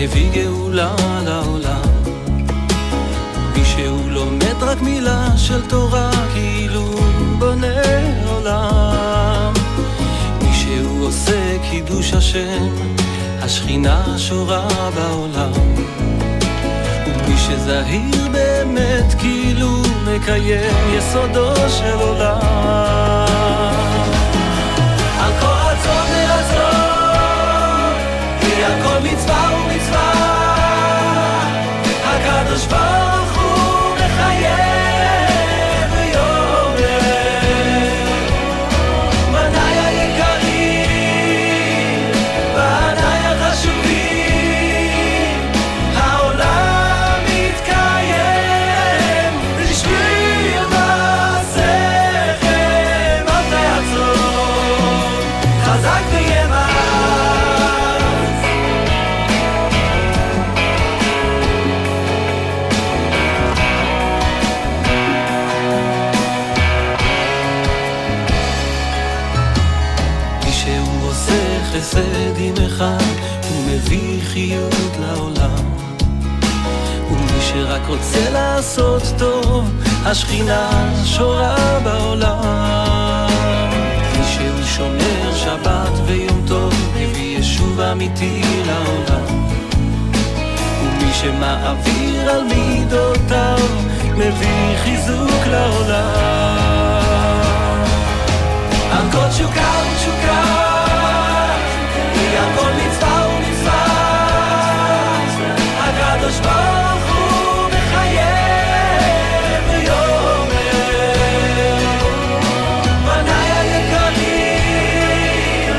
מביא גאולה לעולם. מי שהוא לומד רק מילה של תורה, כאילו בונה עולם. מי שהוא עושה קידוש השם, השכינה שורה בעולם. ומי שזהיר באמת, כאילו מקיים יסודו של עולם. על כל רצון ורצון, כי הכל מצווה ומצווה, הקדוש ברוך הוא מחייב ויאמר, בניי היקרים, בניי החשובים, העולם מתקיים, בשביל מעשיכם אל תעצור, חזק ויאמץ. חסד עם אחד, הוא מביא חיות לעולם. ומי שרק רוצה לעשות טוב, השכינה שורה בעולם. מי שהוא שומר שבת ויום טוב, מביא ישוב אמיתי לעולם. ומי שמעביר על מידותיו, מביא חיזוק לעולם. על כל תשוקה ותשוקה, הכל מצווה ומצווה, הקדוש ברוך הוא מחייב ויאמר, בניי היקרים,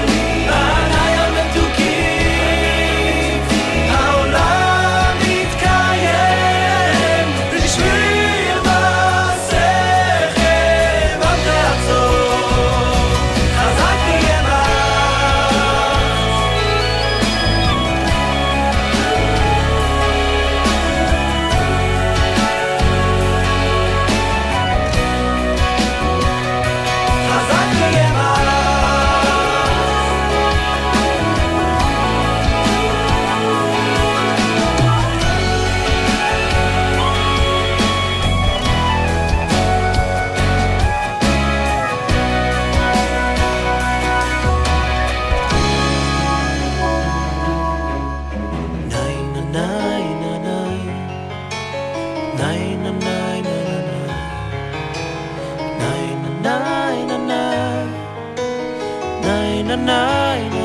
בניי המתוקים, העולם מתקיים, בשביל מעשיכם אל תעצור, חזק ויאמץ. Nine